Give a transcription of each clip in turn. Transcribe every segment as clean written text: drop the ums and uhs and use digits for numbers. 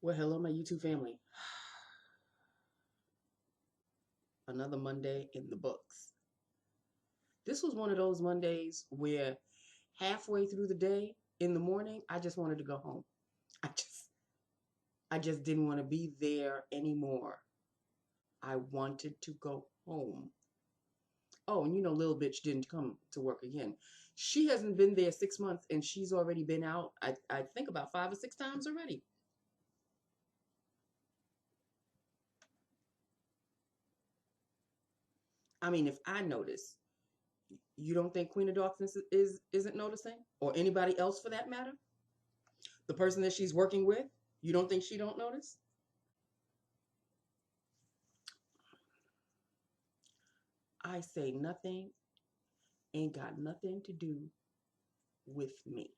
Well, hello, my YouTube family. Another Monday in the books. This was one of those Mondays where halfway through the day in the morning, I just wanted to go home. I just, I just didn't want to be there anymore. I wanted to go home. Oh, and little bitch didn't come to work again. She hasn't been there 6 months, and she's already been out. I think about 5 or 6 times already. I mean, if I notice, you don't think Queen of Darkness isn't noticing, or anybody else for that matter? The person that she's working with, you don't think she don't notice? I say nothing ain't got nothing to do with me.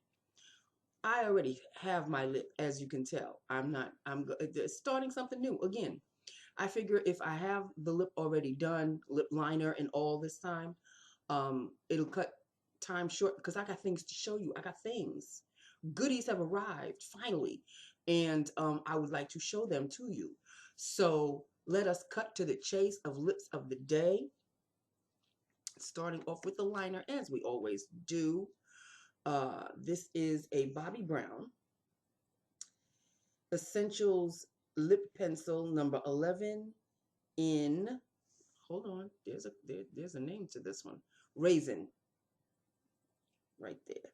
I already have my lip, as you can tell. I'm starting something new again. I figure if I have the lip already done, lip liner and all this time, it'll cut time short because I got things to show you. I got things. Goodies have arrived finally, and I would like to show them to you. So let us cut to the chase of lips of the day, starting off with the liner as we always do. This is a Bobbi Brown Essentials Lip Pencil number 11 in, hold on, there's a name to this one. Raisin, right there.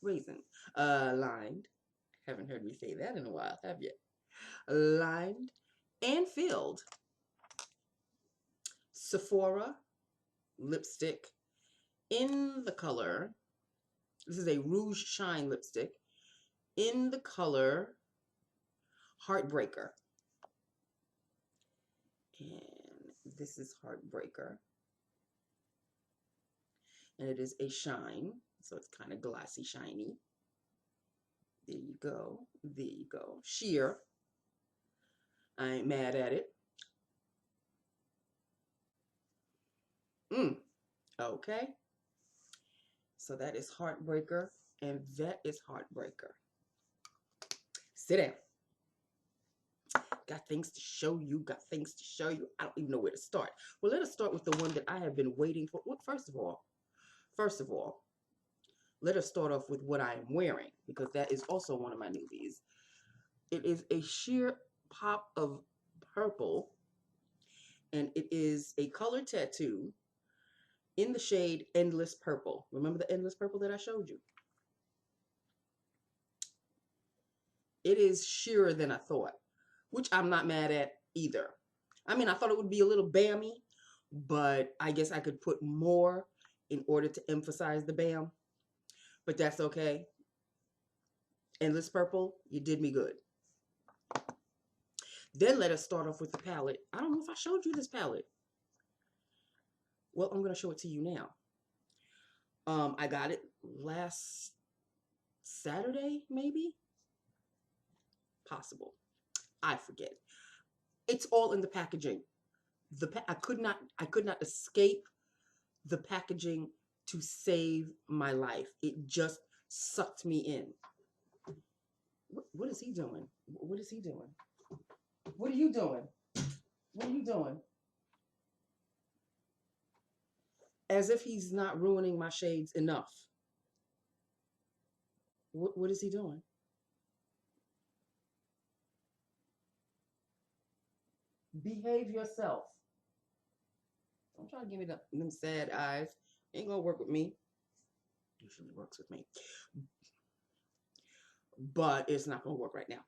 Raisin. Lined. Haven't heard me say that in a while, have you? Lined and filled. Sephora lipstick in the color. This is a Rouge Shine lipstick in the color Heartbreaker. And this is Heartbreaker. And it is a shine, so it's kind of glassy, shiny. There you go. There you go. Sheer. I ain't mad at it. Okay. So that is Heartbreaker, and that is Heartbreaker. Sit down. Got things to show you. Got things to show you. I don't even know where to start. Well, let us start with the one that I have been waiting for. Well, first of all, let us start off with what I am wearing, because that is also one of my newbies. It is a sheer pop of purple, and it is a color tattoo in the shade Endless Purple. Remember the Endless Purple that I showed you? It is sheerer than I thought, which I'm not mad at either. I mean, I thought it would be a little bammy, but I guess I could put more in order to emphasize the bam, but that's okay. Endless Purple, you did me good. Then let us start off with the palette. I don't know if I showed you this palette. Well, I'm going to show it to you now. I got it last Saturday, maybe? Possible. I forget. It's all in the packaging. I could not escape the packaging to save my life. It just sucked me in. What is he doing? What is he doing? What are you doing? What are you doing? As if he's not ruining my shades enough. What is he doing? Behave yourself. Don't try to give me them sad eyes. Ain't gonna work with me. Usually works with me. But it's not gonna work right now.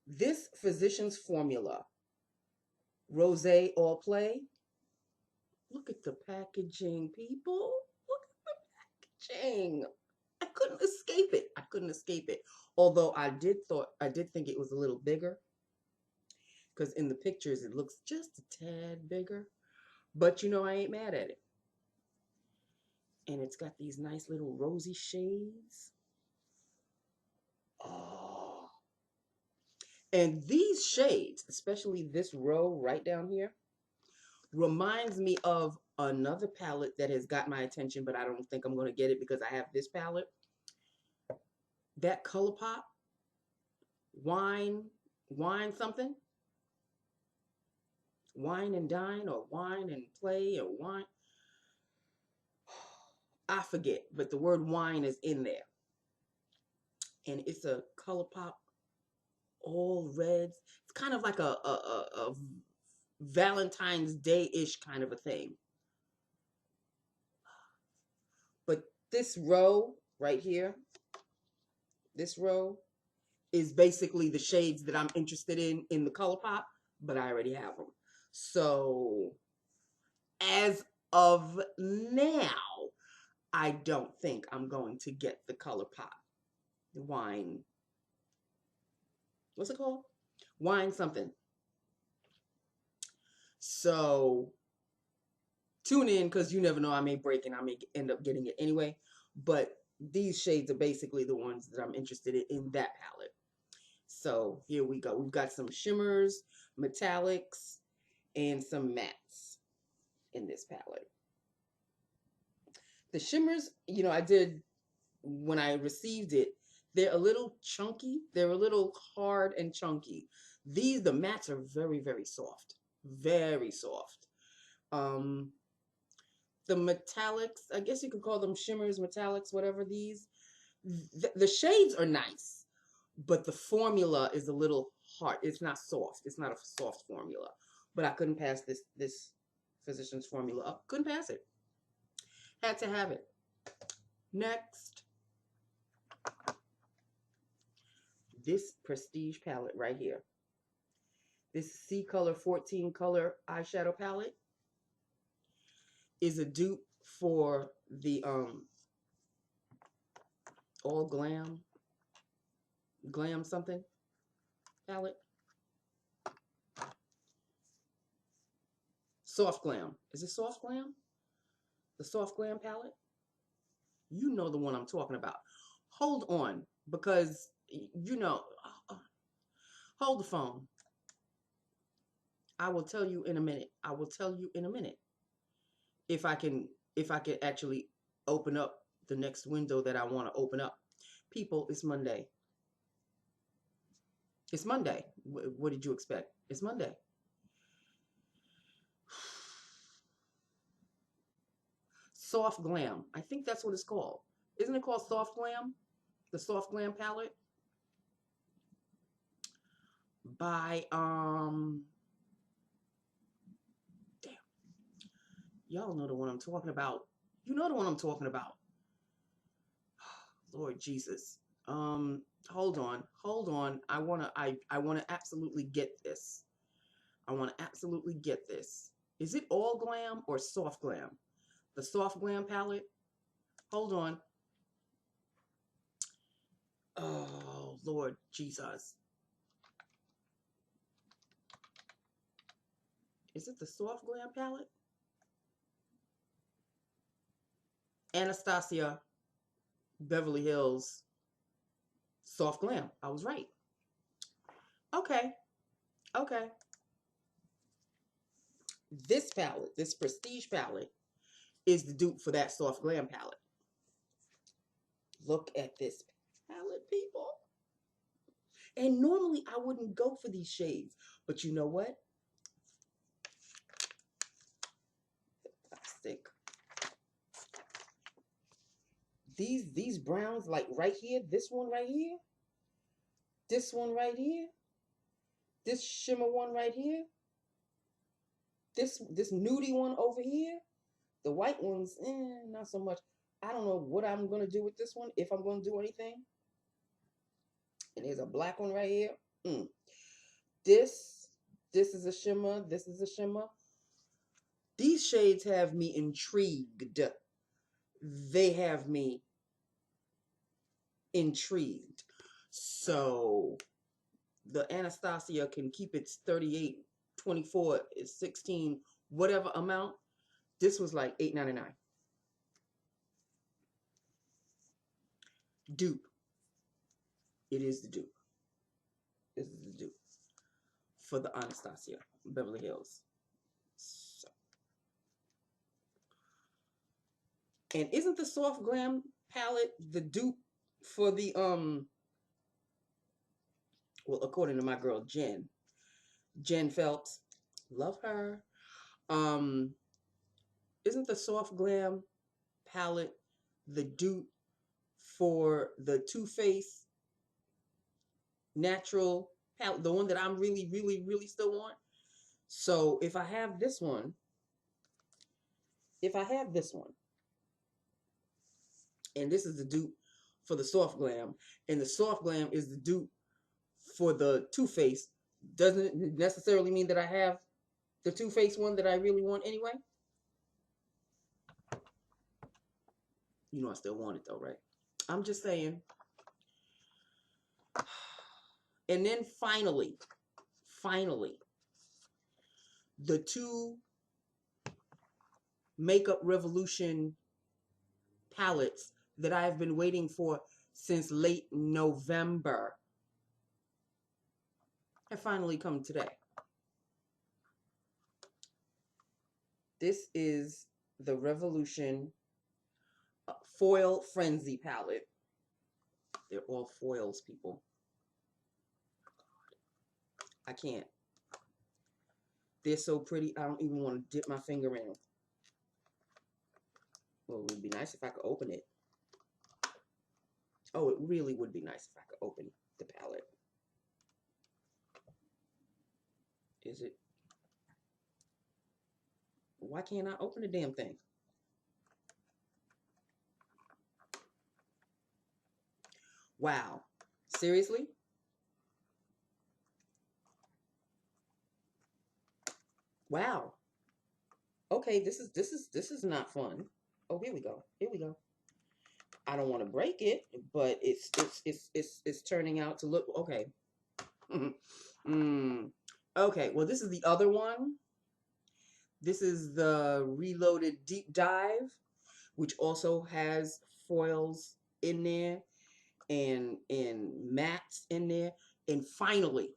This Physicians Formula Rosé All Play. Look at the packaging, people. Look at the packaging. I couldn't escape it. I couldn't escape it. Although I did think it was a little bigger, because in the pictures it looks just a tad bigger. But I ain't mad at it. And it's got these nice little rosy shades. Oh. And these shades, especially this row right down here, reminds me of another palette that has got my attention, but I don't think I'm going to get it because I have this palette. that color pop, wine, wine something, wine and dine, or wine and play, or wine. I forget, but the word wine is in there. And it's a color pop, all reds. It's kind of like a Valentine's Day-ish kind of a thing. But this row right here, this row is basically the shades that I'm interested in the color pop, but I already have them. So as of now, I don't think I'm going to get the color pop. The wine. What's it called? Wine something. So tune in, because you never know. I may break and I may end up getting it anyway. But these shades are basically the ones that I'm interested in that palette. So here we go. We've got some shimmers, metallics, and some mattes in this palette. The shimmers, I did when I received it, they're a little chunky. They're a little hard and chunky. The mattes are very, very soft. Very soft. The metallics, I guess you could call them shimmers, metallics, whatever these. The shades are nice, but the formula is a little hard. It's not soft. It's not a soft formula. But I couldn't pass this Physicians Formula up. Couldn't pass it. Had to have it. Next, this Prestige palette right here. This C Color 14 color eyeshadow palette is a dupe for the All Glam something palette. Soft Glam. Is it Soft Glam? The Soft Glam palette? You know the one I'm talking about. Hold on, because hold the phone. I will tell you in a minute. I will tell you in a minute. If I can actually open up the next window that I want to open up. People, it's Monday. It's Monday. What did you expect? It's Monday. Soft Glam. I think that's what it's called. Isn't it called Soft Glam? The Soft Glam palette by damn. Y'all know the one I'm talking about. You know the one I'm talking about. Lord Jesus. Hold on. I wanna absolutely get this. I want to absolutely get this. Is it All Glam or Soft Glam? The Soft Glam palette. Hold on. Oh, Lord Jesus. Is it the Soft Glam palette? Anastasia Beverly Hills Soft Glam. I was right. Okay. This palette, this Prestige palette, is the dupe for that Soft Glam palette. Look at this palette, people. And normally I wouldn't go for these shades, but you know what? Plastic. These browns, like right here, this one right here, this one right here, this shimmer one right here, this nudie one over here, the white ones, not so much. I don't know what I'm gonna do with this one, if I'm gonna do anything. And there's a black one right here. This is a shimmer. This is a shimmer. These shades have me intrigued. They have me intrigued. So the Anastasia can keep its 38, 24, 16, whatever amount. This was like $8.99. Dupe. It is the dupe. This is the dupe for the Anastasia Beverly Hills. So. And isn't the Soft Glam palette the dupe for the Well, according to my girl Jen Phelps, love her. Um, isn't the Soft Glam palette the dupe for the Too Faced natural palette, the one that I'm really, really, really still want? So if I have this one, and this is the dupe for the Soft Glam, and the Soft Glam is the dupe for the Too Faced, doesn't it necessarily mean that I have the Too Faced one that I really want anyway? You know I still want it though, right? I'm just saying. And then finally, the two Makeup Revolution palettes that I have been waiting for since late November have finally come today. This is the Revolution Foil Frenzy palette. They're all foils, people. I can't. They're so pretty, I don't even want to dip my finger in them. Well, it would be nice if I could open it. Oh, it really would be nice if I could open the palette. Is it? Why can't I open the damn thing? Wow. Seriously? Wow. Okay, this is not fun. Oh, here we go. Here we go. I don't want to break it, but it's turning out to look okay. Okay, well, this is the other one. This is the Reloaded Deep Dive, which also has foils in there and mattes in there. And finally,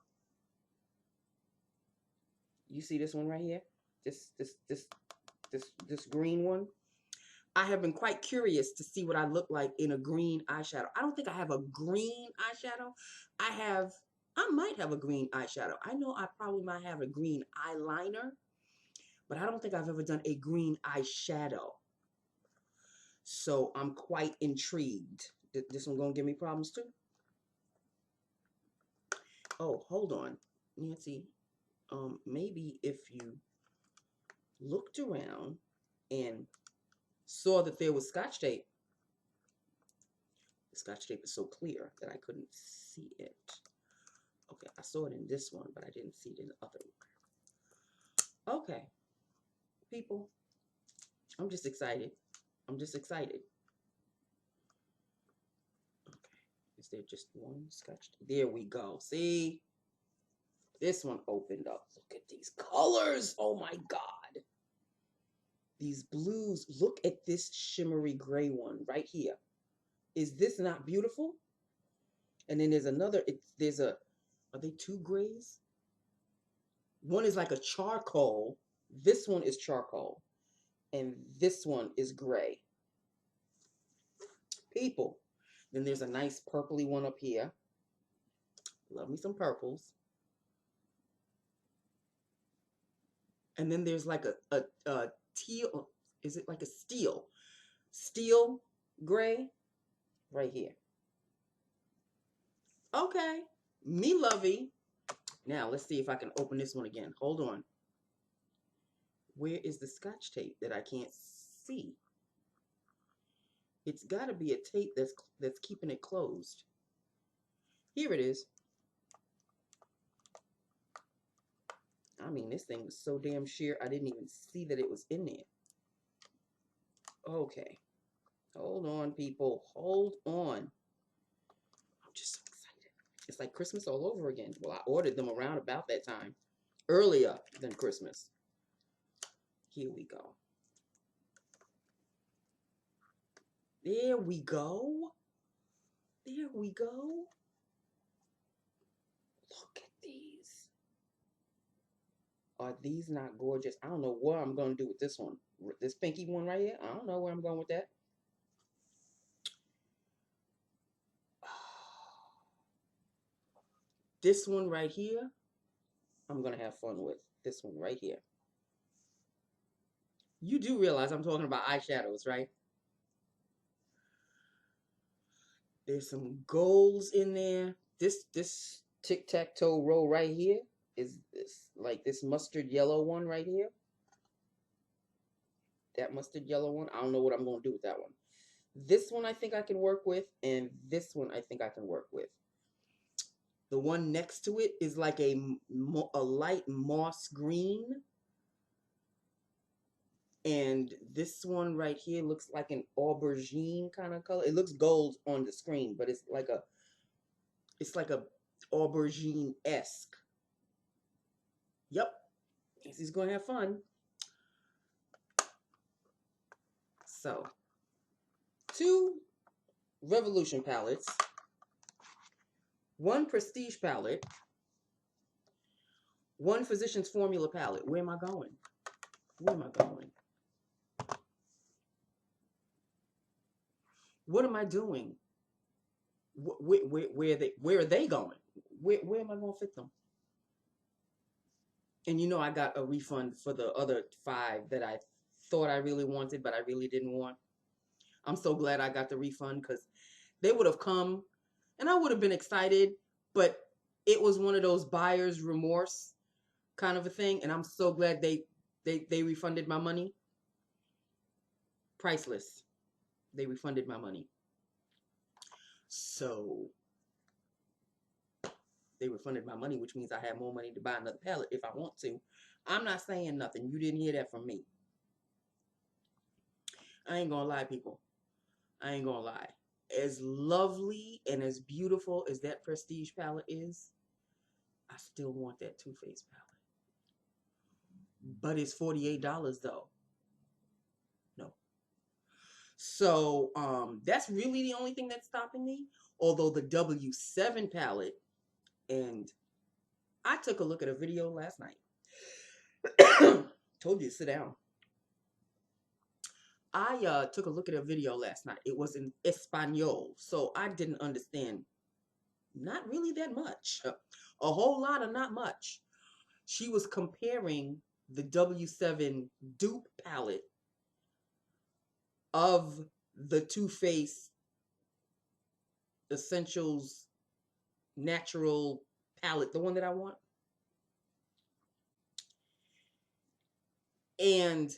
you see this one right here? This green one. I have been quite curious to see what I look like in a green eyeshadow. I don't think I have a green eyeshadow. I might have a green eyeshadow. I know I probably might have a green eyeliner, but I don't think I've ever done a green eyeshadow. So I'm quite intrigued. This one gonna give me problems too? Oh, hold on, Nancy. Maybe if you looked around and saw that there was Scotch tape. The Scotch tape is so clear that I couldn't see it. Okay, I saw it in this one, but I didn't see it in the other one. Okay, people, I'm just excited. I'm just excited. Okay, is there just one Scotch tape? There we go. See? This one opened up. Look at these colors. Oh my God. These blues. Look at this shimmery gray one right here. Is this not beautiful? And then there's another, are they two grays? One is like a charcoal. This one is charcoal. And this one is gray. People. Then there's a nice purpley one up here. Love me some purples. And then there's like a teal, is it like a steel gray right here. Okay, me lovey. Now let's see if I can open this one again. Hold on. Where is the Scotch tape that I can't see? It's got to be a tape that's keeping it closed. Here it is. I mean, this thing was so damn sheer, I didn't even see that it was in there. Okay. Hold on, people. Hold on. I'm just so excited. It's like Christmas all over again. Well, I ordered them around about that time. Earlier than Christmas. Here we go. There we go. There we go. Look at these. Are these not gorgeous? I don't know what I'm going to do with this one. This pinky one right here. I don't know where I'm going with that. This one right here, I'm going to have fun with. This one right here. You do realize I'm talking about eyeshadows, right? There's some golds in there. This tic-tac-toe row right here is this, like this mustard yellow one right here. That mustard yellow one. I don't know what I'm going to do with that one. This one I think I can work with, and this one I think I can work with. The one next to it is like a light moss green. And this one right here looks like an aubergine kind of color. It looks gold on the screen, but it's like a aubergine-esque. Yep. He's going to have fun. So, 2 Revolution palettes, 1 Prestige palette, 1 Physicians Formula palette. Where am I going? Where am I going? What am I doing? Where are they going? Where am I going to fit them? And you know, I got a refund for the other 5 that I thought I really wanted, but I really didn't want. I'm so glad I got the refund, because they would have come and I would have been excited, but it was one of those buyer's remorse kind of a thing. And I'm so glad they refunded my money. Priceless. They refunded my money. So they refunded my money, which means I have more money to buy another palette if I want to. I'm not saying nothing. You didn't hear that from me. I ain't gonna lie, people. I ain't gonna lie. As lovely and as beautiful as that Prestige palette is, I still want that Too Faced palette. But it's $48 though. No. So that's really the only thing that's stopping me. Although the W7 palette, and I took a look at a video last night. Told you to sit down. I took a look at a video last night. It was in Espanol, so I didn't understand not really that much. A whole lot of not much. She was comparing the W7 dupe palette of the Too Faced Essentials Natural palette, the one that I want. And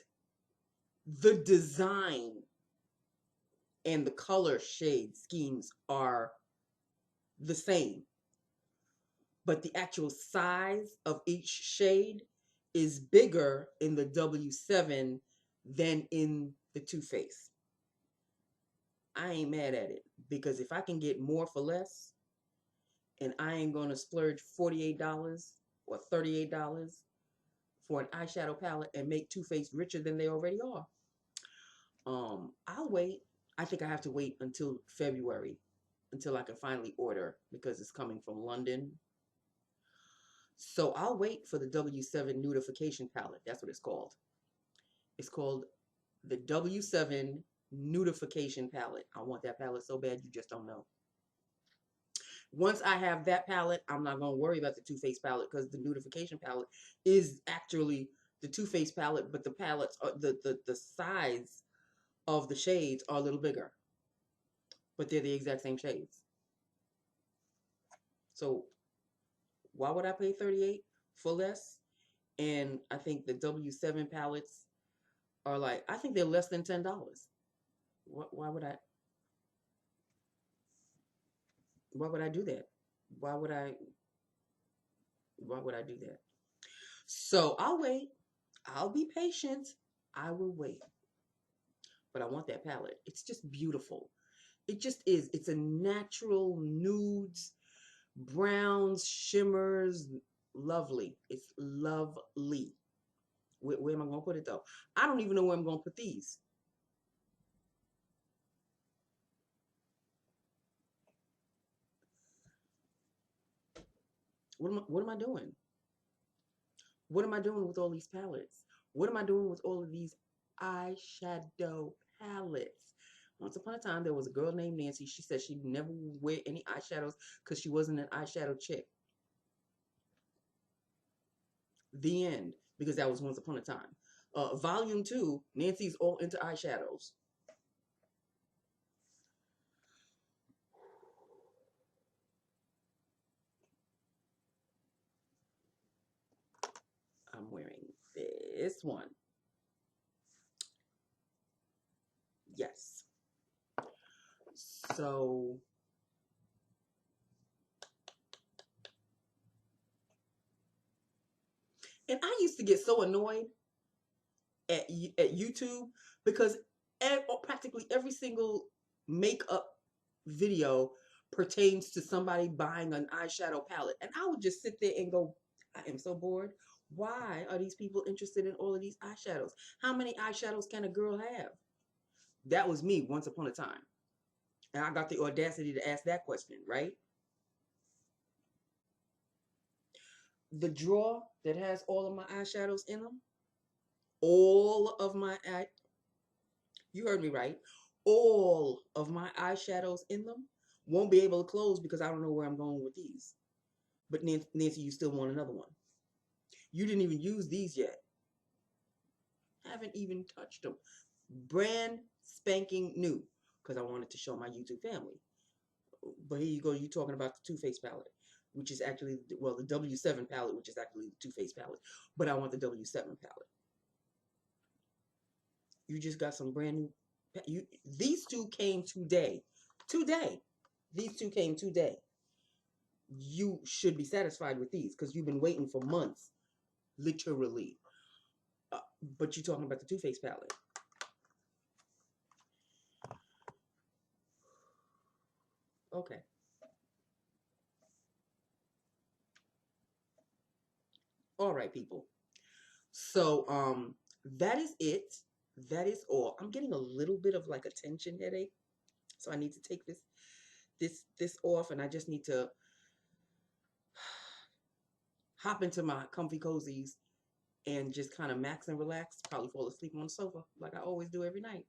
the design and the color shade schemes are the same, but the actual size of each shade is bigger in the W7 than in the Too Faced. I ain't mad at it, because if I can get more for less, and I ain't gonna splurge $48 or $38 for an eyeshadow palette and make Too Faced richer than they already are, I'll wait. I think I have to wait until February until I can finally order, because it's coming from London. So I'll wait for the W7 Nudification palette. That's what it's called. It's called the W7 Nudification palette. I want that palette so bad, you just don't know. Once I have that palette, I'm not going to worry about the Too Faced palette, because the Nudification palette is actually the Too Faced palette, but the palettes are the size of the shades are a little bigger, but they're the exact same shades. So why would I pay $38 for less? And I think the W7 palettes are like, I think they're less than $10. Why would I? Why would I do that? Why would I? Why would I do that? So I'll wait. I'll be patient. I will wait. But I want that palette. It's just beautiful. It just is. It's a natural nudes, browns, shimmers. Lovely. It's lovely. Where am I going to put it though? I don't even know where I'm going to put these. What am I doing? What am I doing with all these palettes? What am I doing with all of these eyeshadow palettes? Once upon a time, there was a girl named Nancy. She said she'd never wear any eyeshadows because she wasn't an eyeshadow chick. The end. Because that was once upon a time. Volume 2, Nancy's all into eyeshadows. I'm wearing this one. Yes. So, and I used to get so annoyed at YouTube because practically every single makeup video pertains to somebody buying an eyeshadow palette. And I would just sit there and go, I am so bored. Why are these people interested in all of these eyeshadows? How many eyeshadows can a girl have? That was me once upon a time. And I got the audacity to ask that question, right? The drawer that has all of my eyeshadows in them, all of my you heard me right. All of my eyeshadows in them won't be able to close because I don't know where I'm going with these. But Nancy, you still want another one. You didn't even use these yet. Haven't even touched them. Brand spanking new because I wanted to show my YouTube family. But here you go, you talking about the Too Faced palette, which is actually, well, the W7 palette, which is actually the Too Faced palette. But I want the W7 palette. You just got some brand new. These two came today. Today. These two came today. You should be satisfied with these because you've been waiting for months, literally. But you're talking about the Too Faced palette. Okay. All right, people. So, that is it. That is all. I'm getting a little bit of like a tension headache, so I need to take this off, and I just need to hop into my comfy cozies and just kind of max and relax. Probably fall asleep on the sofa like I always do every night.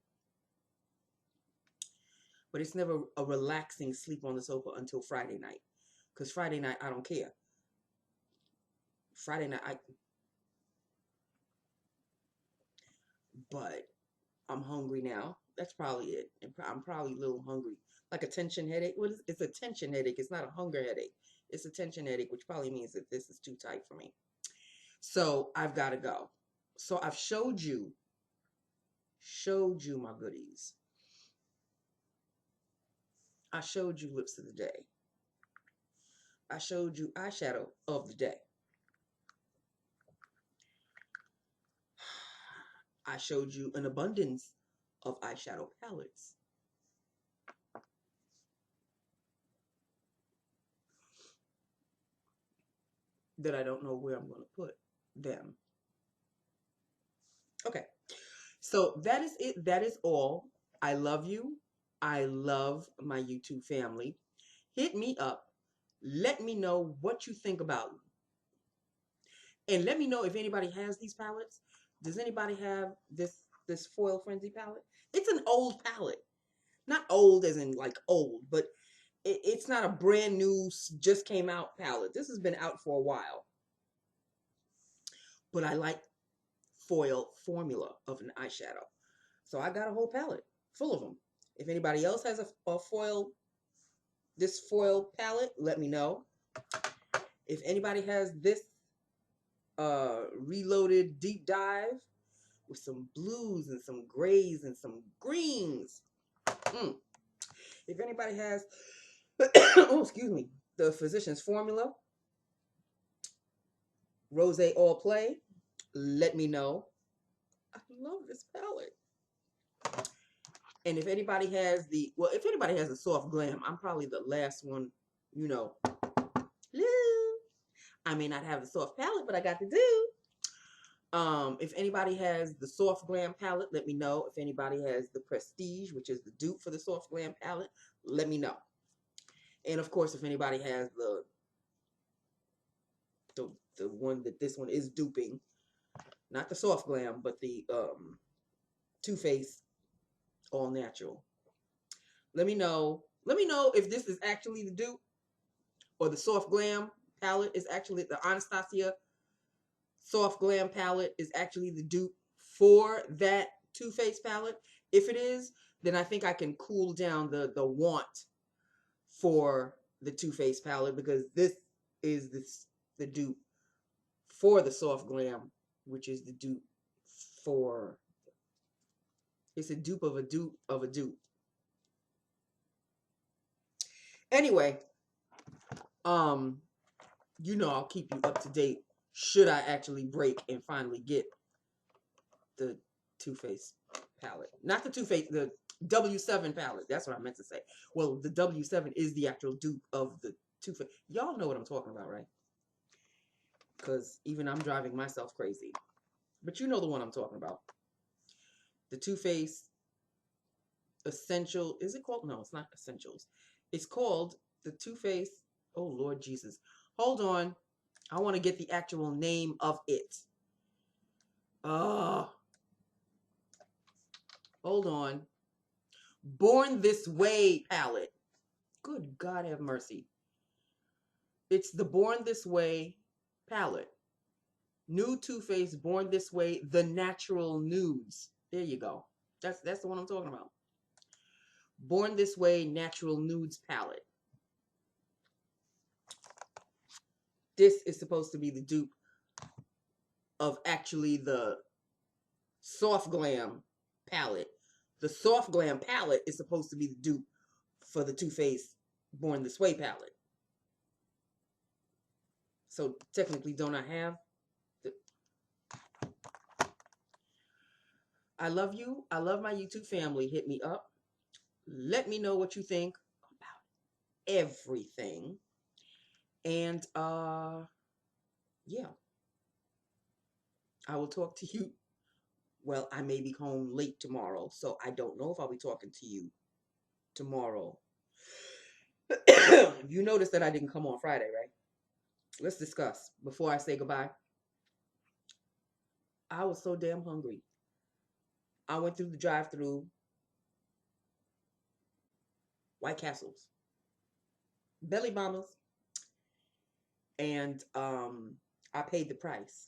But it's never a relaxing sleep on the sofa until Friday night, because Friday night I don't care. Friday night but I'm hungry now. That's probably it. And I'm probably a little hungry. Like a tension headache. It's a tension headache. It's not a hunger headache. It's a tension headache, which probably means that this is too tight for me. So I've got to go. So I've showed you my goodies. I showed you lips of the day. I showed you eyeshadow of the day. I showed you an abundance of eyeshadow palettes. That I don't know where I'm going to put them. Okay. So that is it. That is all. I love you. I love my YouTube family. Hit me up. Let me know what you think about them. And let me know if anybody has these palettes. Does anybody have this Foil Frenzy palette? It's an old palette. Not old as in like old, but it's not a brand new, just came out palette. This has been out for a while. But I like foil formula of an eyeshadow. So I got a whole palette full of them. If anybody else has a this foil palette, let me know. If anybody has this reloaded deep dive with some blues and some grays and some greens. If anybody has, oh, excuse me, the Physician's Formula Rose All Play, let me know. I love this palette. And if anybody has if anybody has a soft glam, I'm probably the last one, you know. I may not have the soft palette, but I got to do. If anybody has the soft glam palette, let me know. If anybody has the Prestige, which is the dupe for the soft glam palette, let me know. And of course, if anybody has the one that this one is duping, not the soft glam, but the Too Faced All Natural. Let me know. Let me know if this is actually the dupe or the soft glam palette is actually the Anastasia Soft Glam palette is actually the dupe for that Too Faced palette. If it is, then I think I can cool down the want for the Too Faced palette, because this is the dupe for the Soft Glam, which is the dupe for, it's a dupe of a dupe of a dupe. Anyway, you know I'll keep you up to date should I actually break and finally get the Too Faced palette. Not the Too Faced, the W7 palette. That's what I meant to say. Well, the W7 is the actual dupe of the Too Faced. Y'all know what I'm talking about, right? Because even I'm driving myself crazy. But you know the one I'm talking about. The Too Faced Essential. Is it called? No, it's not Essentials. It's called the Too Faced. Oh, Lord Jesus. Hold on. I want to get the actual name of it. Hold on. Born This Way palette. Good God have mercy. It's the Born This Way palette. New Too Faced Born This Way, the Natural Nudes. There you go. That's the one I'm talking about. Born This Way Natural Nudes palette. This is supposed to be the dupe of actually the Soft Glam palette. The Soft Glam palette is supposed to be the dupe for the Too Faced Born This Way palette. So technically, don't I have the... I love you. I love my YouTube family. Hit me up. Let me know what you think about everything. And yeah. I will talk to you. Well, I may be home late tomorrow, so I don't know if I'll be talking to you tomorrow. You noticed that I didn't come on Friday, right? Let's discuss before I say goodbye. I was so damn hungry. I went through the drive-through White Castles, belly bombers, and I paid the price.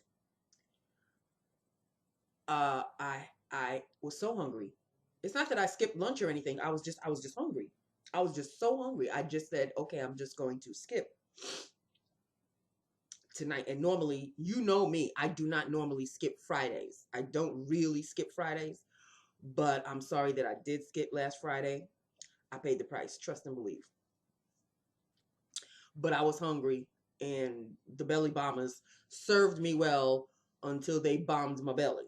I was so hungry. It's not that I skipped lunch or anything. I was just hungry. I was just so hungry. I just said, okay, I'm just going to skip tonight. And normally, you know me, I do not normally skip Fridays. I don't really skip Fridays, but I'm sorry that I did skip last Friday. I paid the price, trust and believe. But I was hungry, and the belly bombers served me well until they bombed my belly.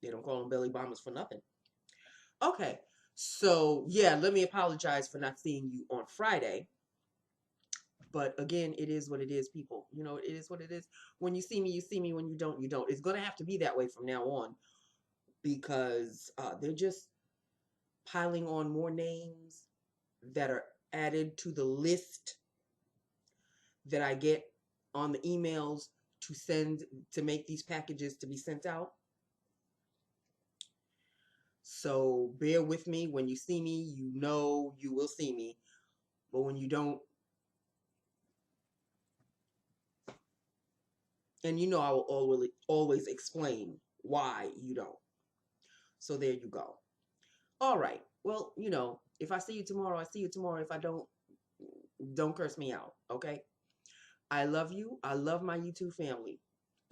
They don't call them belly bombers for nothing. Okay, so yeah, let me apologize for not seeing you on Friday. But again, it is what it is, people. You know, it is what it is. When you see me, you see me. When you don't, you don't. It's going to have to be that way from now on, because they're just piling on more names that are added to the list that I get on the emails to send, to make these packages to be sent out. So bear with me. When you see me, you know you will see me. But when you don't, and you know I will always explain why you don't. So there you go. All right. Well, you know, if I see you tomorrow, I see you tomorrow. If I don't curse me out, okay? I love you. I love my YouTube family.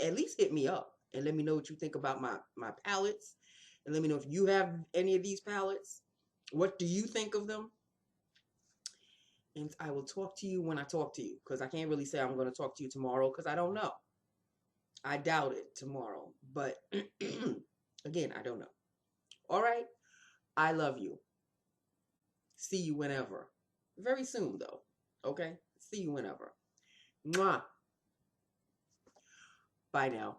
At least hit me up and let me know what you think about my palettes. And let me know if you have any of these palettes. What do you think of them? And I will talk to you when I talk to you, because I can't really say I'm going to talk to you tomorrow, because I don't know. I doubt it tomorrow. But again, I don't know. All right. I love you. See you whenever. Very soon, though. Okay? See you whenever. Mwah. Bye now.